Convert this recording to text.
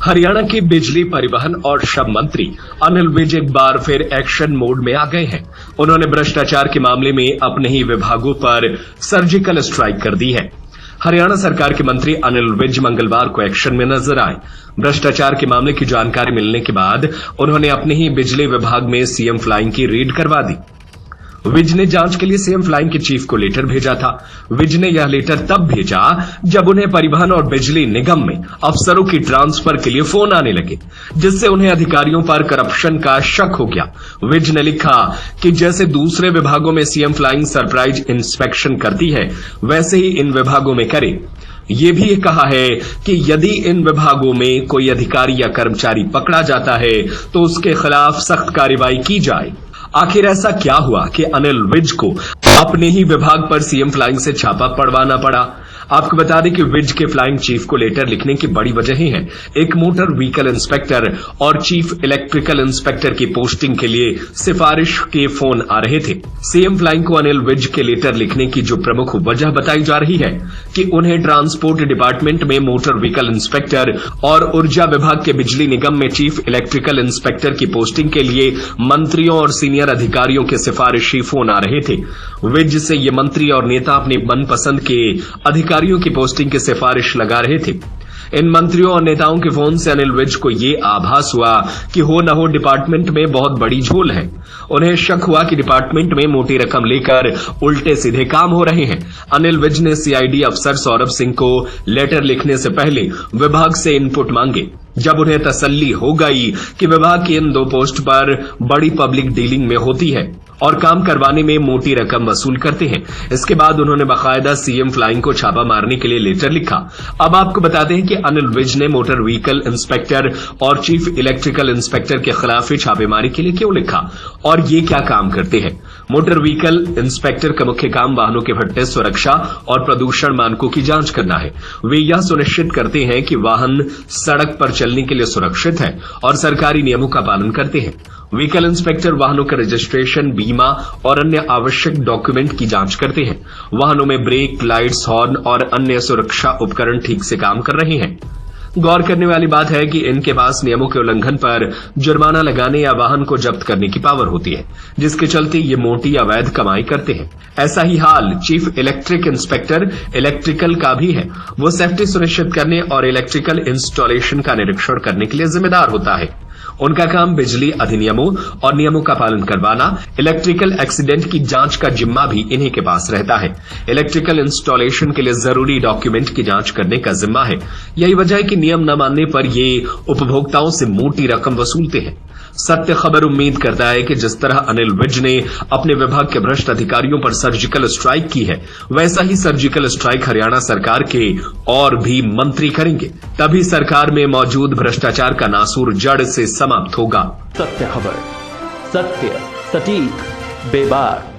हरियाणा के बिजली, परिवहन और श्रम मंत्री अनिल विज एक बार फिर एक्शन मोड में आ गए हैं। उन्होंने भ्रष्टाचार के मामले में अपने ही विभागों पर सर्जिकल स्ट्राइक कर दी है। हरियाणा सरकार के मंत्री अनिल विज मंगलवार को एक्शन में नजर आए। भ्रष्टाचार के मामले की जानकारी मिलने के बाद उन्होंने अपने ही बिजली विभाग में सीएम फ्लाइंग की रेड करवा दी। विज ने जांच के लिए सीएम फ्लाइंग के चीफ को लेटर भेजा था। विज ने यह लेटर तब भेजा जब उन्हें परिवहन और बिजली निगम में अफसरों की ट्रांसफर के लिए फोन आने लगे, जिससे उन्हें अधिकारियों पर करप्शन का शक हो गया। विज ने लिखा कि जैसे दूसरे विभागों में सीएम फ्लाइंग सरप्राइज इंस्पेक्शन करती है, वैसे ही इन विभागों में करे। ये भी कहा है कि यदि इन विभागों में कोई अधिकारी या कर्मचारी पकड़ा जाता है तो उसके खिलाफ सख्त कार्रवाई की जाए। आखिर ऐसा क्या हुआ कि अनिल विज को अपने ही विभाग पर सीएम फ्लाइंग से छापा पड़वाना पड़ा? आपको बता दें कि विज के फ्लाइंग चीफ को लेटर लिखने की बड़ी वजह ही है। एक मोटर व्हीकल इंस्पेक्टर और चीफ इलेक्ट्रिकल इंस्पेक्टर की पोस्टिंग के लिए सिफारिश के फोन आ रहे थे। सीएम फ्लाइंग को अनिल विज के लेटर लिखने की जो प्रमुख वजह बताई जा रही है कि उन्हें ट्रांसपोर्ट डिपार्टमेंट में मोटर व्हीकल इंस्पेक्टर और ऊर्जा विभाग के बिजली निगम में चीफ इलेक्ट्रिकल इंस्पेक्टर की पोस्टिंग के लिए मंत्रियों और सीनियर अधिकारियों के सिफारिशी फोन आ रहे थे। विज से ये मंत्री और नेता अपने मनपसंद के अधिकारियों की पोस्टिंग की सिफारिश लगा रहे थे। इन मंत्रियों और नेताओं के फोन से अनिल विज को ये आभास हुआ कि हो न हो डिपार्टमेंट में बहुत बड़ी झोल है। उन्हें शक हुआ कि डिपार्टमेंट में मोटी रकम लेकर उल्टे सीधे काम हो रहे हैं। अनिल विज ने सीआईडी अफसर सौरभ सिंह को लेटर लिखने से पहले विभाग से इनपुट मांगे। जब उन्हें तसल्ली हो गई कि विभाग की इन 2 पोस्ट पर बड़ी पब्लिक डीलिंग में होती है और काम करवाने में मोटी रकम वसूल करते हैं, इसके बाद उन्होंने बाकायदा सीएम फ्लाइंग को छापा मारने के लिए लेटर लिखा। अब आपको बताते हैं कि अनिल विज ने मोटर व्हीकल इंस्पेक्टर और चीफ इलेक्ट्रिकल इंस्पेक्टर के खिलाफ छापेमारी के लिए क्यों लिखा और ये क्या काम करते हैं। मोटर व्हीकल इंस्पेक्टर का मुख्य काम वाहनों के फटने, सुरक्षा और प्रदूषण मानकों की जांच करना है। वे यह सुनिश्चित करते हैं कि वाहन सड़क पर चलने के लिए सुरक्षित है और सरकारी नियमों का पालन करते हैं। व्हीकल इंस्पेक्टर वाहनों का रजिस्ट्रेशन, बीमा और अन्य आवश्यक डॉक्यूमेंट की जांच करते हैं। वाहनों में ब्रेक, लाइट्स, हॉर्न और अन्य सुरक्षा उपकरण ठीक से काम कर रहे हैं। गौर करने वाली बात है कि इनके पास नियमों के उल्लंघन पर जुर्माना लगाने या वाहन को जब्त करने की पावर होती है, जिसके चलते ये मोटी अवैध कमाई करते हैं। ऐसा ही हाल चीफ इलेक्ट्रिक इंस्पेक्टर इलेक्ट्रिकल का भी है। वो सेफ्टी सुनिश्चित करने और इलेक्ट्रिकल इंस्टॉलेशन का निरीक्षण करने के लिए जिम्मेदार होता है। उनका काम बिजली अधिनियमों और नियमों का पालन करवाना, इलेक्ट्रिकल एक्सीडेंट की जांच का जिम्मा भी इन्हीं के पास रहता है। इलेक्ट्रिकल इंस्टॉलेशन के लिए जरूरी डॉक्यूमेंट की जांच करने का जिम्मा है। यही वजह है कि नियम न मानने पर ये उपभोक्ताओं से मोटी रकम वसूलते हैं। सत्य खबर उम्मीद करता है कि जिस तरह अनिल विज ने अपने विभाग के भ्रष्ट अधिकारियों पर सर्जिकल स्ट्राइक की है, वैसा ही सर्जिकल स्ट्राइक हरियाणा सरकार के और भी मंत्री करेंगे। तभी सरकार में मौजूद भ्रष्टाचार का नासूर जड़ से समाप्त होगा। सत्य खबर, सत्य, सटीक, बेबाक।